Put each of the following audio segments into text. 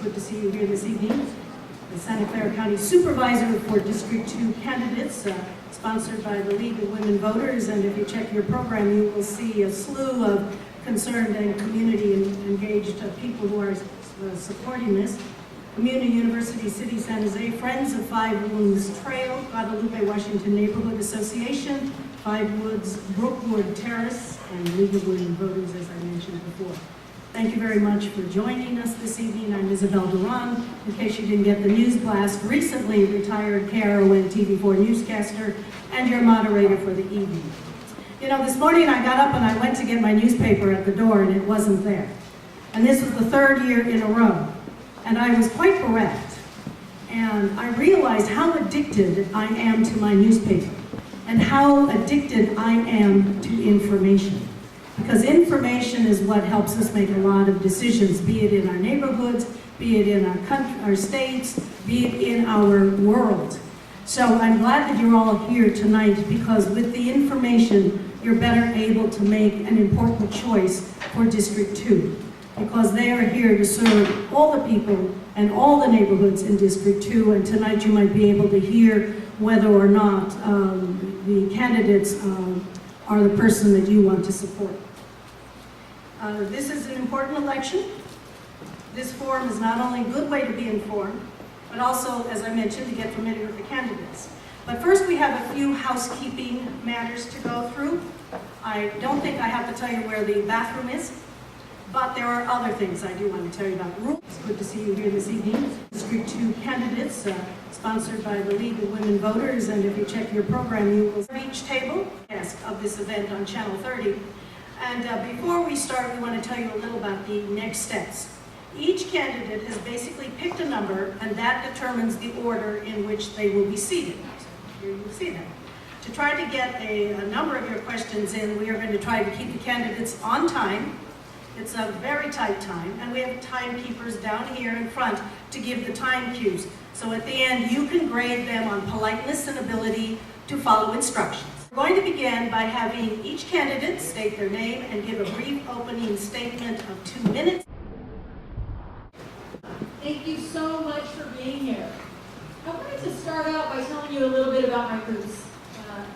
good to see you here this evening. The Santa Clara County Supervisor for District 2 Candidates, sponsored by the League of Women Voters, and if you check your program, you will see a slew of concerned and community-engaged people who are supporting this. Community University City San Jose, Friends of Five Wounds Trail, Guadalupe, Washington Neighborhood Association, Five Woods, Brookwood Terrace, and League of Women Voters, as I mentioned before. Thank you very much for joining us this evening. I'm Isabel Duran. In case you didn't get the news blast, recently retired KRON TV4 newscaster and your moderator for the evening. You know, this morning I got up and I went to get my newspaper at the door and it wasn't there. And this was the third year in a row. And I was quite bereft. And I realized how addicted I am to my newspaper and how addicted I am to information. Because information is what helps us make a lot of decisions, be it in our neighborhoods, be it in our country, our states, be it in our world. So I'm glad that you're all here tonight because with the information, you're better able to make an important choice for District 2. Because they are here to serve all the people and all the neighborhoods in District 2, and tonight you might be able to hear whether or not the candidates are the person that you want to support. This is an important election. This forum is not only a good way to be informed, but also, as I mentioned, to get familiar with the candidates. But first we have a few housekeeping matters to go through. I don't think I have to tell you where the bathroom is, but there are other things I do want to tell you about. It's good to see you here this evening. District 2 Candidates, sponsored by the League of Women Voters, and if you check your program, you will see each table of this event on Channel 30. And before we start, we want to tell you a little about the next steps. Each candidate has basically picked a number, and that determines the order in which they will be seated. Here you will see them. To try to get a number of your questions in, we are going to try to keep the candidates on time. It's a very tight time, and we have timekeepers down here in front to give the time cues. So at the end, you can grade them on politeness and ability to follow instructions. We're going to begin by having each candidate state their name and give a brief opening statement of 2 minutes. Thank you so much for being here. I wanted to start out by telling you a little bit about my roots.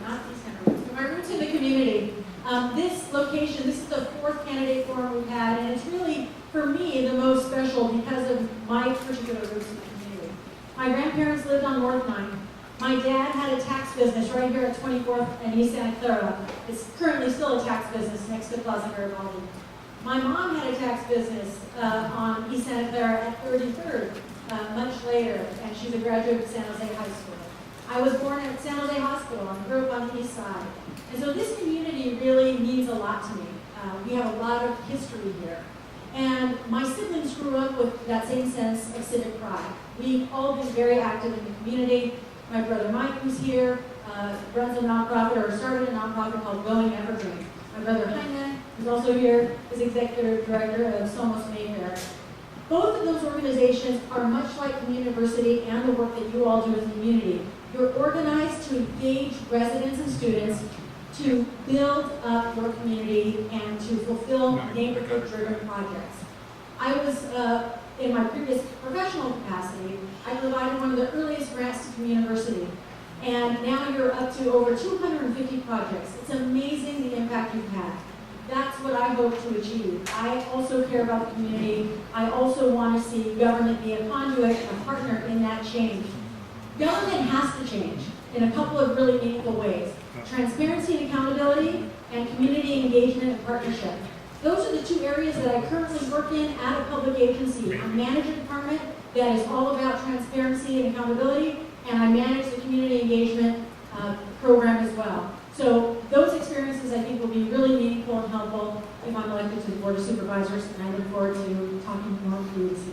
Not these kind of roots, but my roots in the community. This location, this is the 4th candidate forum we've had, and it's really, for me, the most special because of my particular roots in the community. My grandparents lived on North 9. My dad had a tax business right here at 24th and East Santa Clara. It's currently still a tax business next to Plaza Garibaldi. My mom had a tax business on East Santa Clara at 33rd, much later, and she's a graduate of San Jose High School. I was born at San Jose Hospital and grew up on the east side. And so this community really means a lot to me. We have a lot of history here. And my siblings grew up with that same sense of civic pride. We've all been very active in the community. My brother Mike, who's here, runs a nonprofit or started a nonprofit called Going Evergreen. My brother Jaime, who's also here, is executive director of Somos Mayfair. Both of those organizations are much like Community University and the work that you all do as a community. You're organized to engage residents and students to build up your community and to fulfill neighborhood-driven projects. I was, in my previous professional capacity, I provided one of the earliest grants to Community University. And now you're up to over 250 projects. It's amazing the impact you've had. That's what I hope to achieve. I also care about the community. I also want to see government be a conduit, a partner in that change. Government has to change in a couple of really meaningful ways. Transparency and accountability, and community engagement and partnership. Those are the 2 areas that I currently work in at a public agency. I manage a department that is all about transparency and accountability, and I manage the community engagement program as well. So those experiences I think will be really meaningful and helpful if I'm elected to the Board of Supervisors, and I look forward to talking more with you this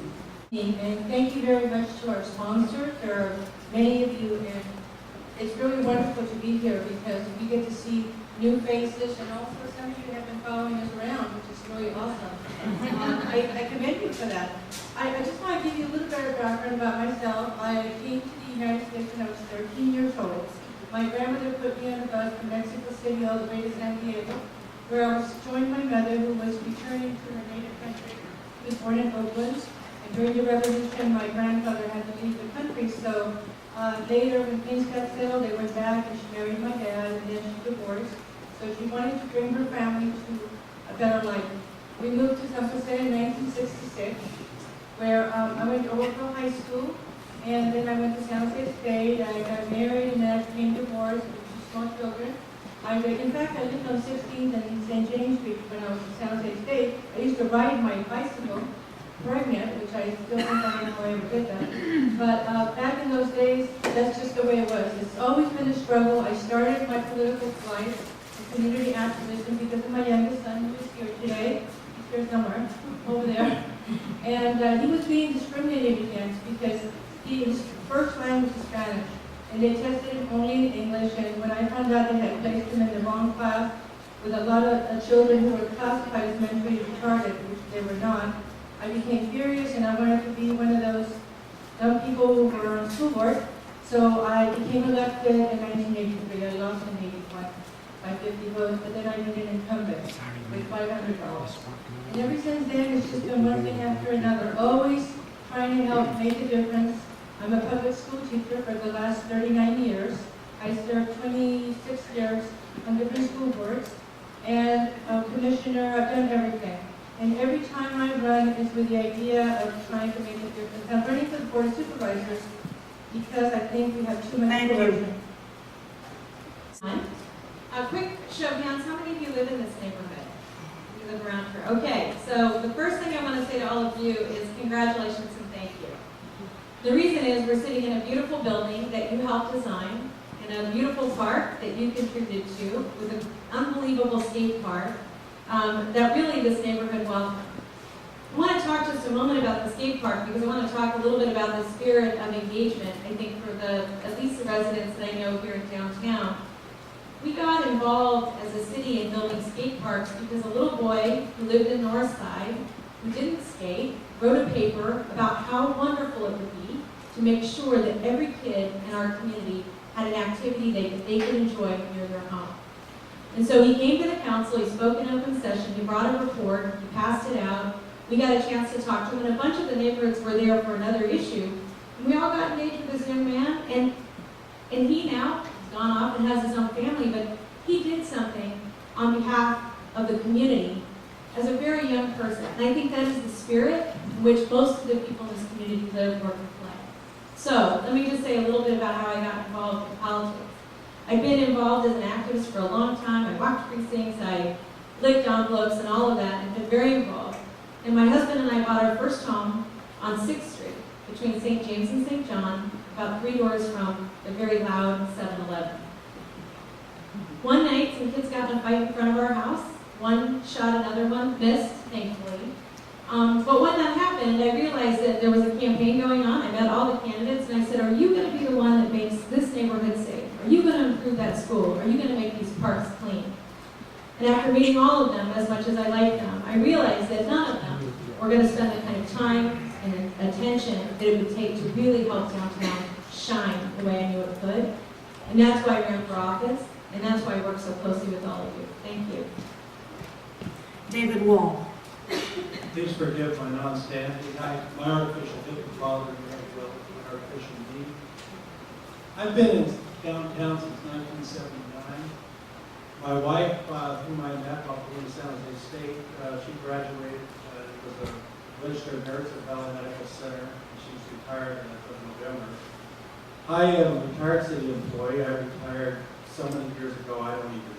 evening. And thank you very much to our sponsors. There are many of you, and it's really wonderful to be here because we get to see new faces, and also some of you have been following us around, which is really awesome. I commend you for that. I just want to give you a little bit of background about myself. I came to the United States when I was 13 years old. My grandmother put me on a bus from Mexico City all the way to San Diego, where I was joined my mother, who was returning to her native country. She was born in Oakland, And during the revolution, my grandfather had to leave the country, so later when things got settled, they went back and she married my dad, and then she divorced. So she wanted to bring her family to a better life. We moved to San Jose in 1966, where I went to Overville High School, and then I went to San Jose State. I got married, and then I became divorced with two small children. In fact, I lived on 16th and St. James Street when I was in San Jose State. I used to ride my bicycle pregnant, which I still think I don't know how I ever did that. But back in those days, that's just the way it was. It's always been a struggle. I started my political life in community activism because of my youngest son, who is here today. He's here somewhere, over there. And he was being discriminated against because his first language is Spanish. And they tested him only in English, and when I found out they had placed him in the wrong class with a lot of children who were classified as mentally retarded, which they were not, I became furious, and I wanted to be one of those young people who were on school board. So I became elected in 1983. I lost in 81 by 50 votes, but then I needed an incumbent with $500. And ever since then, it's just been one thing after another, always trying to help make a difference. I'm a public school teacher for the last 39 years. I served 26 years on different school boards, and a commissioner. I've done everything. And every time I run is with the idea of trying to make a difference. I'm running for the Board of Supervisors because I think we have too much Thank you. corruption. A quick show of hands, how many of you live in this neighborhood? You live around here. Okay, so the first thing I want to say to all of you is congratulations and thank you. The reason is we're sitting in a beautiful building that you helped design, in a beautiful park that you contributed to, with an unbelievable skate park that really this neighborhood welcomed. I want to talk just a moment about the skate park because I want to talk a little bit about the spirit of engagement, I think, for at least the residents that I know here in downtown. We got involved as a city in building skate parks because a little boy who lived in North Side, who didn't skate, wrote a paper about how wonderful it would be to make sure that every kid in our community had an activity they could enjoy near their home. And so he came to the council, he spoke in open session, he brought a report, he passed it out. We got a chance to talk to him, and a bunch of the neighborhoods were there for another issue. And we all got engaged with this young man, and he now has gone off and has his own family, but he did something on behalf of the community as a very young person. And I think that is the spirit in which most of the people in this community live, work, and play. So let me just say a little bit about how I got involved in politics. I've been involved as an activist for a long time. I walked precincts, I licked envelopes and all of that, and been very involved. And my husband and I bought our first home on 6th Street, between St. James and St. John, about 3 doors from the very loud 7-Eleven. One night, some kids got in a fight in front of our house. One shot another one, missed, thankfully. But when that happened, I realized that there was a campaign going on. I met all the candidates, and I said, are you going to be the one that makes this neighborhood safe? Are you going to improve that school? Are you going to make these parks clean? And after meeting all of them, as much as I like them, I realized that none of them were going to spend the kind of time and attention that it would take to really help downtown shine the way I knew it could. And that's why I ran for office, and that's why I work so closely with all of you. Thank you. David Wall. Please forgive my non-standing. My artificial hip is bothering me as well as my artificial knee. I've been in downtown since 1979. My wife, whom I met while in San Jose State, she graduated with a registered nurse at Valley Medical Center, and she's retired as of November. I am a retired city employee. I retired so many years ago, I don't even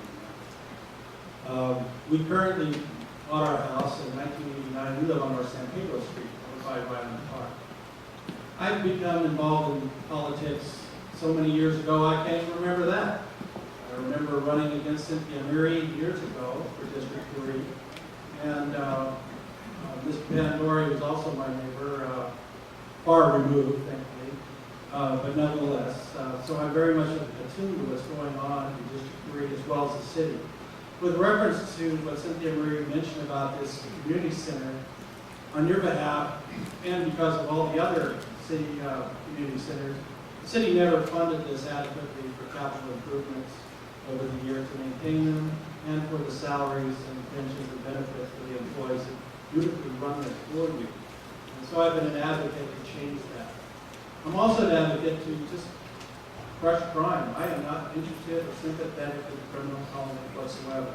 remember. We currently bought our house in 1989. We live on North San Pedro Street, over by Violent Park. I've become involved in politics so many years ago, I can't even remember that. I remember running against Cynthia Murray years ago for District 3. And Ms. Pandori was also my neighbor, far removed, thankfully, but nonetheless. So I'm very much attuned to what's going on in District 3 as well as the city. With reference to what Cynthia Marie mentioned about this community center, on your behalf, and because of all the other city community centers, the city never funded this adequately for capital improvements over the year to maintain them, and for the salaries and pensions and benefits for the employees that beautifully run this for you. And so I've been an advocate to change that. I'm also an advocate to just crush crime. I am not interested or sympathetic to the criminal element whatsoever.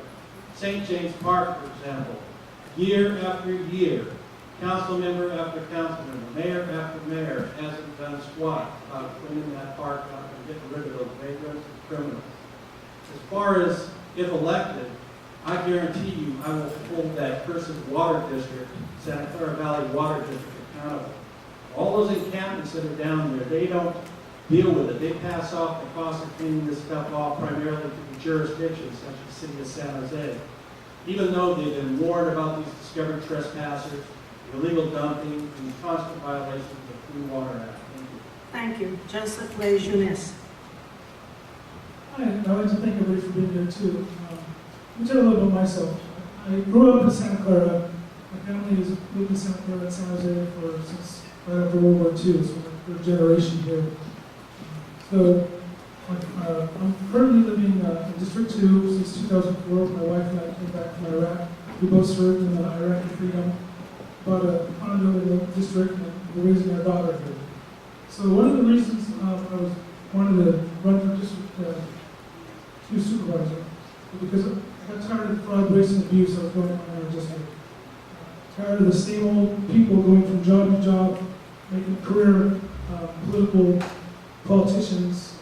St. James Park, for example, year after year, council member after council member, mayor after mayor hasn't done squat about cleaning that park up and getting rid of those vagrants and criminals. As far as if elected, I guarantee you I will hold that cursed water district, Santa Clara Valley Water District, accountable. All those encampments that are down there, they don't deal with it. They pass off the cost of cleaning this stuff off primarily to the jurisdictions such as the city of San Jose. Even though they've been warned about these discovered trespassers, illegal dumping, and constant violations of the Clean Water Act. Thank you. Thank you. Joseph Lejeunesse. Hi, I'd like to thank everybody for being here too. Let me tell you a little about myself. I grew up in Santa Clara. My family has lived in Santa Clara and San Jose since right after World War II, so we're a generation here. So I'm currently living in District 2 since 2004. My wife and I came back from Iraq. We both served in Iraqi freedom, bought a condo in the district, and we're raising our daughter here. So one of the reasons I wanted to run for District 2 Supervisor was because I got tired of the fraud, waste, and abuse that was going on in our district. Tired of the same old people going from job to job, making career political politicians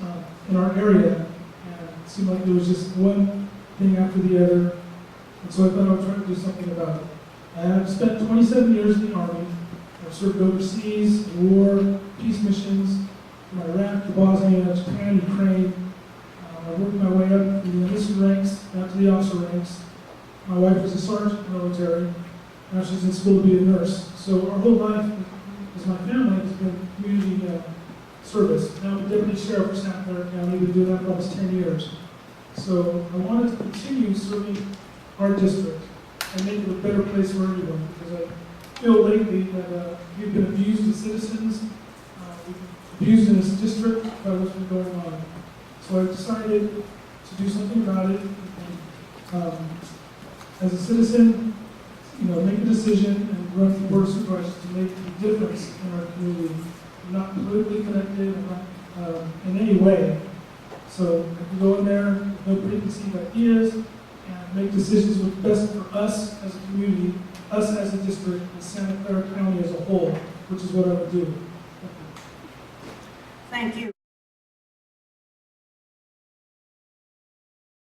in our area, and it seemed like there was just one thing after the other, and so I thought I would try to do something about it. I have spent 27 years in the Army. I've served overseas, in war, peace missions, from Iraq to Bosnia, Japan, Ukraine. I worked my way up in the enlisted ranks, down to the officer ranks. My wife was a sergeant in the military. Now she's in school to be a nurse. So our whole life, as my family, has been community service. Now I'm a deputy sheriff for Santa Clara County. We've been doing that for almost 10 years. So I wanted to continue serving our district and make it a better place for everyone, because I feel lately that we've been abused as citizens, we've been abused in this district by what's been going on. So I decided to do something about it. And, as a citizen, make a decision and run for board of supervisors to make a difference in our community. I'm not politically connected, I'm not in any way. So I can go in there, no preconceived ideas, and make decisions what's best for us as a community, us as a district, and Santa Clara County as a whole, which is what I would do. Thank you.